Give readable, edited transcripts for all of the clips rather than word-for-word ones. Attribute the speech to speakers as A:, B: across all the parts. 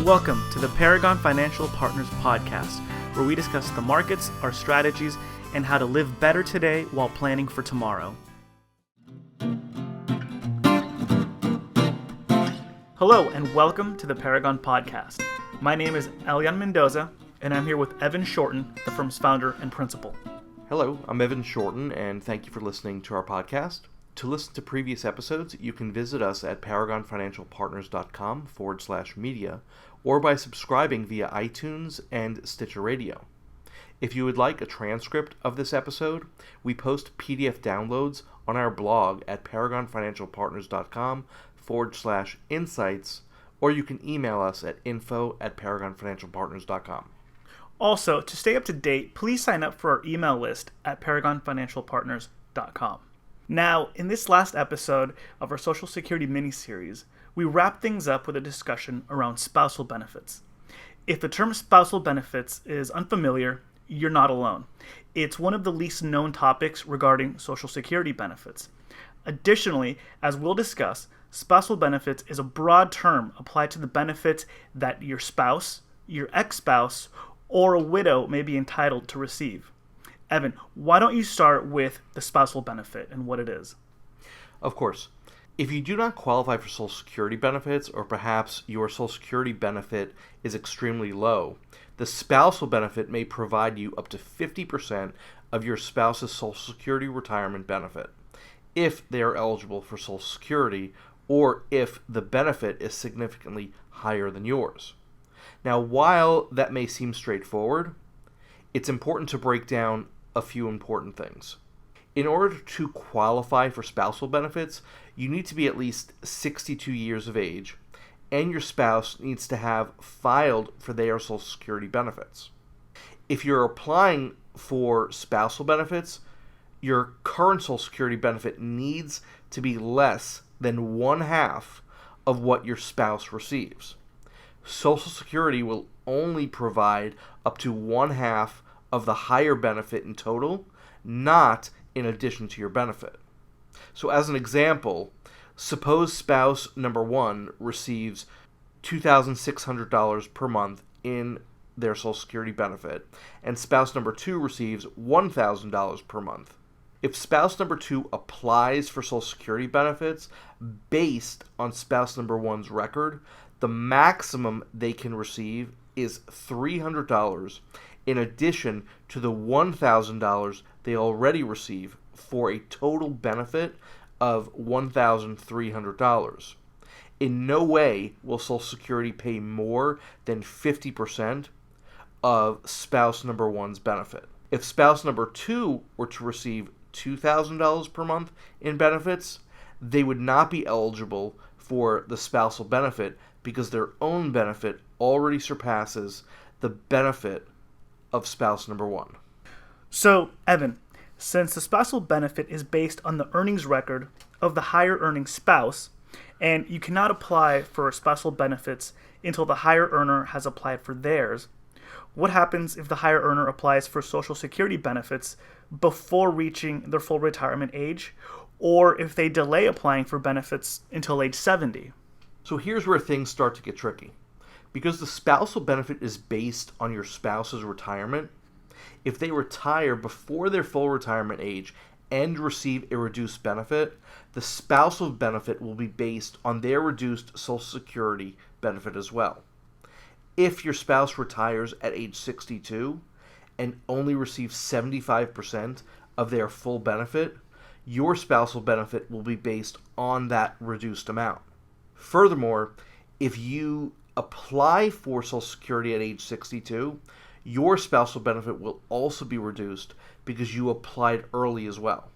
A: Welcome to the Paragon Financial Partners Podcast, where we discuss the markets, our strategies, and how to live better today while planning for tomorrow. Hello, and welcome to the Paragon Podcast. My name is Elean Mendoza, and I'm here with Evan Shorten, the firm's founder and principal.
B: Hello, I'm Evan Shorten, and thank you for listening to our podcast. To listen to previous episodes, you can visit us at paragonfinancialpartners.com/media or by subscribing via iTunes and Stitcher Radio. If you would like a transcript of this episode, we post PDF downloads on our blog at paragonfinancialpartners.com/insights, or you can email us at info@paragonfinancialpartners.com.
A: Also, to stay up to date, please sign up for our email list at paragonfinancialpartners.com. Now, in this last episode of our Social Security mini-series, we wrap things up with a discussion around spousal benefits. If the term spousal benefits is unfamiliar, you're not alone. It's one of the least known topics regarding Social Security benefits. Additionally, as we'll discuss, spousal benefits is a broad term applied to the benefits that your spouse, your ex-spouse, or a widow may be entitled to receive. Evan, why don't you start with the spousal benefit and what it is?
B: Of course. If you do not qualify for Social Security benefits, or perhaps your Social Security benefit is extremely low, the spousal benefit may provide you up to 50% of your spouse's Social Security retirement benefit, if they are eligible for Social Security, or if the benefit is significantly higher than yours. Now, while that may seem straightforward, it's important to break down a few important things. In order to qualify for spousal benefits, you need to be at least 62 years of age, and your spouse needs to have filed for their Social Security benefits. If you're applying for spousal benefits, your current Social Security benefit needs to be less than 1/2 of what your spouse receives. Social Security will only provide up to 1/2 of the higher benefit in total, not in addition to your benefit. So as an example, suppose spouse number one receives $2,600 per month in their Social Security benefit, and spouse number two receives $1,000 per month. If spouse number two applies for Social Security benefits based on spouse number one's record, the maximum they can receive is $300 in addition to the $1,000 they already receive, for a total benefit of $1,300. In no way will Social Security pay more than 50% of spouse number one's benefit. If spouse number two were to receive $2,000 per month in benefits, they would not be eligible for the spousal benefit because their own benefit already surpasses the benefit of spouse number one.
A: So, Evan, since the spousal benefit is based on the earnings record of the higher earning spouse, and you cannot apply for spousal benefits until the higher earner has applied for theirs, what happens if the higher earner applies for Social Security benefits before reaching their full retirement age, or if they delay applying for benefits until age 70?
B: So here's where things start to get tricky. Because the spousal benefit is based on your spouse's retirement, if they retire before their full retirement age and receive a reduced benefit, the spousal benefit will be based on their reduced Social Security benefit as well. If your spouse retires at age 62 and only receives 75% of their full benefit, your spousal benefit will be based on that reduced amount. Furthermore, if you apply for Social Security at age 62, your spousal benefit will also be reduced because you applied early as well.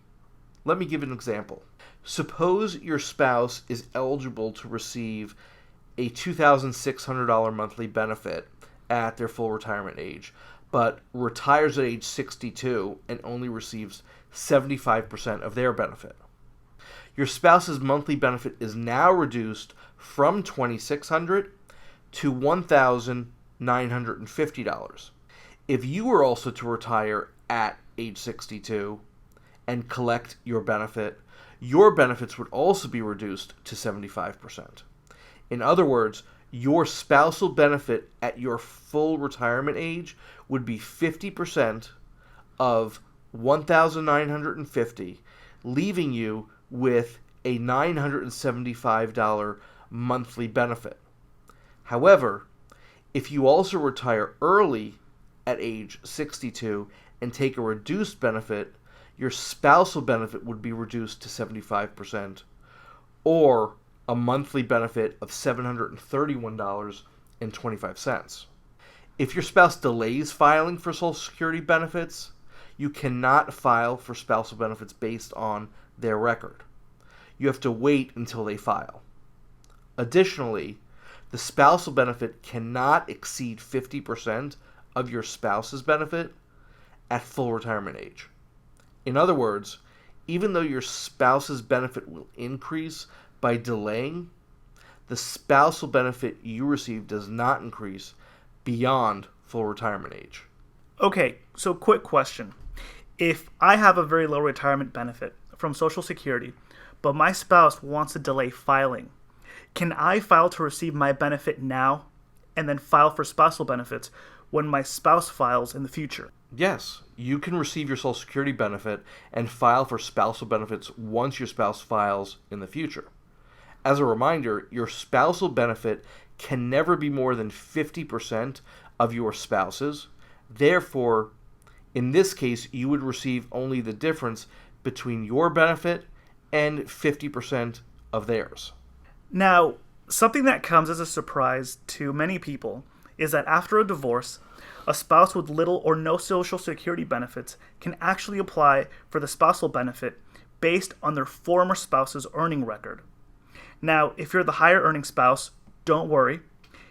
B: Let me give an example. Suppose your spouse is eligible to receive a $2,600 monthly benefit at their full retirement age, but retires at age 62 and only receives 75% of their benefit. Your spouse's monthly benefit is now reduced from $2,600 to $1,950. If you were also to retire at age 62 and collect your benefits would also be reduced to 75%. In other words, your spousal benefit at your full retirement age would be 50% of $1,950, leaving you with a $975 monthly benefit. However, if you also retire early at age 62 and take a reduced benefit, your spousal benefit would be reduced to 75%, or a monthly benefit of $731.25. If your spouse delays filing for Social Security benefits, you cannot file for spousal benefits based on their record. You have to wait until they file. Additionally, the spousal benefit cannot exceed 50% of your spouse's benefit at full retirement age. In other words, even though your spouse's benefit will increase by delaying, the spousal benefit you receive does not increase beyond full retirement age.
A: Okay, so quick question. If I have a very low retirement benefit from Social Security, but my spouse wants to delay filing, can I file to receive my benefit now and then file for spousal benefits when my spouse files in the future?
B: Yes, you can receive your Social Security benefit and file for spousal benefits once your spouse files in the future. As a reminder, your spousal benefit can never be more than 50% of your spouse's. Therefore, in this case, you would receive only the difference between your benefit and 50% of theirs.
A: Now, something that comes as a surprise to many people is that after a divorce, a spouse with little or no Social Security benefits can actually apply for the spousal benefit based on their former spouse's earning record. Now, if you're the higher earning spouse, don't worry.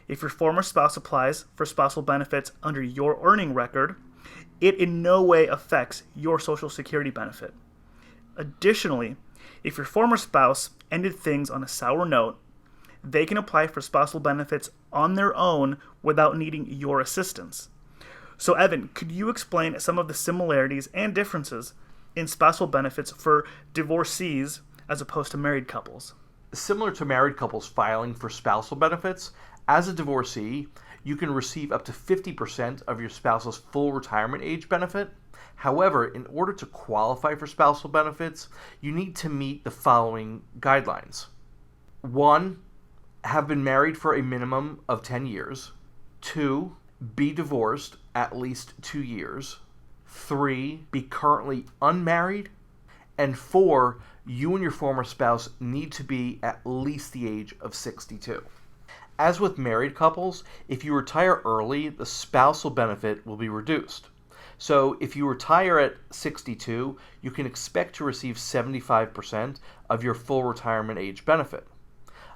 A: If your former spouse applies for spousal benefits under your earning record, it in no way affects your Social Security benefit. Additionally, if your former spouse ended things on a sour note, they can apply for spousal benefits on their own without needing your assistance. So Evan, could you explain some of the similarities and differences in spousal benefits for divorcees as opposed to married couples?
B: Similar to married couples filing for spousal benefits, as a divorcee, you can receive up to 50% of your spouse's full retirement age benefit. However, in order to qualify for spousal benefits, you need to meet the following guidelines. 1, have been married for a minimum of 10 years. 2, be divorced at least 2 years. 3, be currently unmarried. And 4, you and your former spouse need to be at least the age of 62. As with married couples, if you retire early, the spousal benefit will be reduced. So if you retire at 62, you can expect to receive 75% of your full retirement age benefit.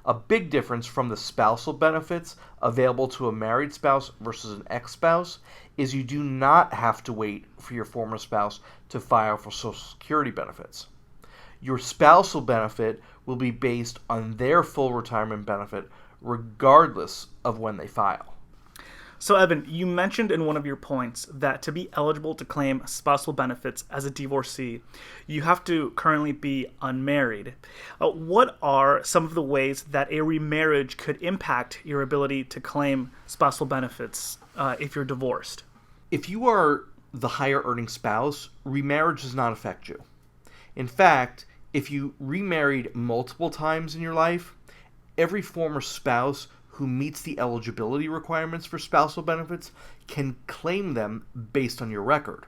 B: A big difference from the spousal benefits available to a married spouse versus an ex-spouse is you do not have to wait for your former spouse to file for Social Security benefits. Your spousal benefit will be based on their full retirement benefit regardless of when they file.
A: So Evan, you mentioned in one of your points that to be eligible to claim spousal benefits as a divorcee, you have to currently be unmarried. What are some of the ways that a remarriage could impact your ability to claim spousal benefits if you're divorced?
B: If you are the higher earning spouse, remarriage does not affect you. In fact, if you remarried multiple times in your life, every former spouse who meets the eligibility requirements for spousal benefits can claim them based on your record.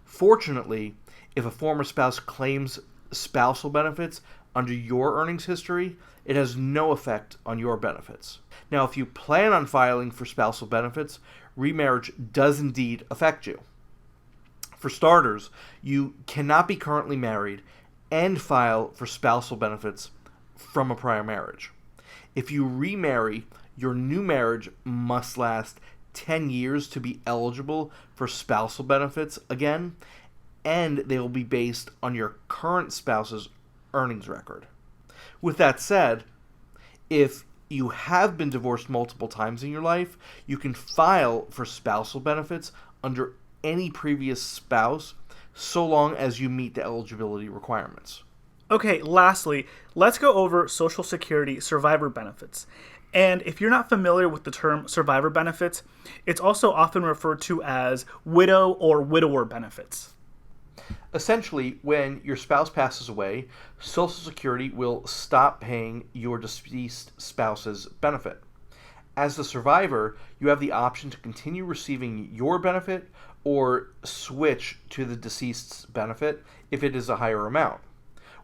B: Fortunately, if a former spouse claims spousal benefits under your earnings history, it has no effect on your benefits. Now, if you plan on filing for spousal benefits, remarriage does indeed affect you. For starters, you cannot be currently married and file for spousal benefits from a prior marriage. If you remarry, your new marriage must last 10 years to be eligible for spousal benefits again, and they will be based on your current spouse's earnings record. With that said, if you have been divorced multiple times in your life, you can file for spousal benefits under any previous spouse so long as you meet the eligibility requirements.
A: Okay, lastly, let's go over Social Security survivor benefits. And if you're not familiar with the term survivor benefits, it's also often referred to as widow or widower benefits.
B: Essentially, when your spouse passes away, Social Security will stop paying your deceased spouse's benefit. As the survivor, you have the option to continue receiving your benefit or switch to the deceased's benefit if it is a higher amount.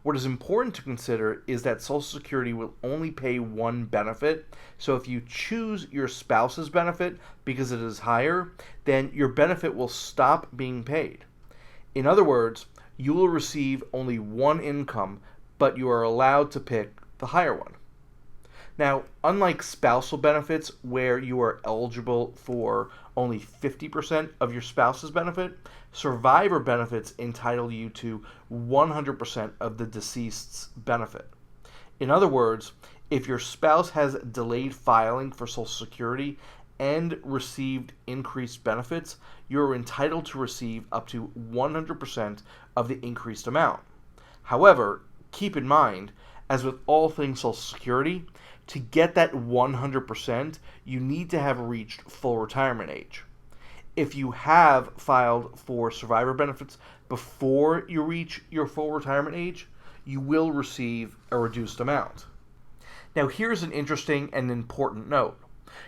B: What is important to consider is that Social Security will only pay one benefit, so if you choose your spouse's benefit because it is higher, then your benefit will stop being paid. In other words, you will receive only one income, but you are allowed to pick the higher one. Now, unlike spousal benefits where you are eligible for only 50% of your spouse's benefit, survivor benefits entitle you to 100% of the deceased's benefit. In other words, if your spouse has delayed filing for Social Security and received increased benefits, you are entitled to receive up to 100% of the increased amount. However, keep in mind, as with all things Social Security, to get that 100%, you need to have reached full retirement age. If you have filed for survivor benefits before you reach your full retirement age, you will receive a reduced amount. Now, here's an interesting and important note.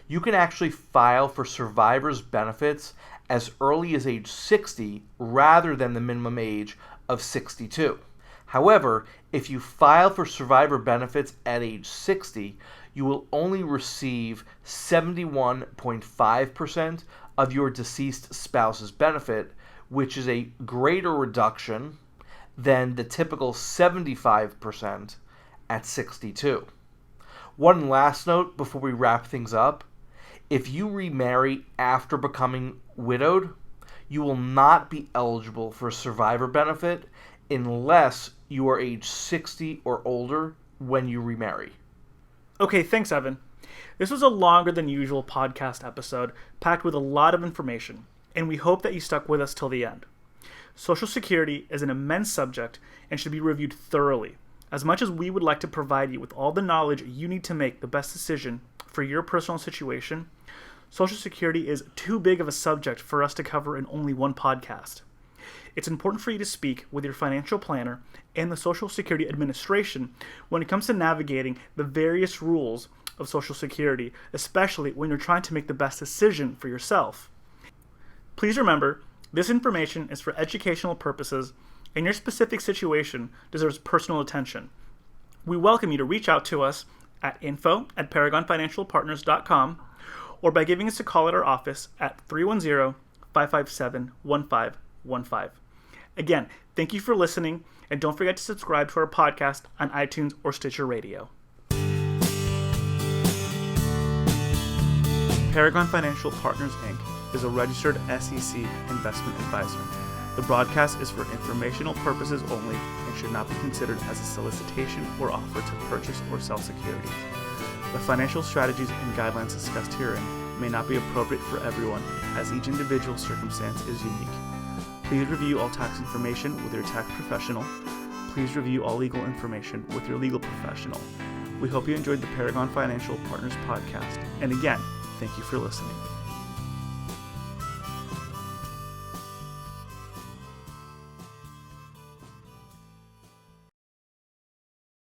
B: You can actually file for survivor's benefits as early as age 60 rather than the minimum age of 62. However, if you file for survivor benefits at age 60, you will only receive 71.5% of your deceased spouse's benefit, which is a greater reduction than the typical 75% at 62. One last note before we wrap things up. If you remarry after becoming widowed, you will not be eligible for a survivor benefit unless you are age 60 or older when you remarry.
A: Okay, thanks, Evan. This was a longer than usual podcast episode, packed with a lot of information, and we hope that you stuck with us till the end. Social Security is an immense subject and should be reviewed thoroughly. As much as we would like to provide you with all the knowledge you need to make the best decision for your personal situation, Social Security is too big of a subject for us to cover in only one podcast. It's important for you to speak with your financial planner and the Social Security Administration when it comes to navigating the various rules of Social Security, especially when you're trying to make the best decision for yourself. Please remember, this information is for educational purposes, and your specific situation deserves personal attention. We welcome you to reach out to us at info@paragonfinancialpartners.com or by giving us a call at our office at 310-557-1515. Again, thank you for listening, and don't forget to subscribe to our podcast on iTunes or Stitcher Radio. Paragon Financial Partners, Inc. is a registered SEC investment advisor. The broadcast is for informational purposes only and should not be considered as a solicitation or offer to purchase or sell securities. The financial strategies and guidelines discussed herein may not be appropriate for everyone, as each individual circumstance is unique. Please review all tax information with your tax professional. Please review all legal information with your legal professional. We hope you enjoyed the Paragon Financial Partners podcast. And again, thank you for listening.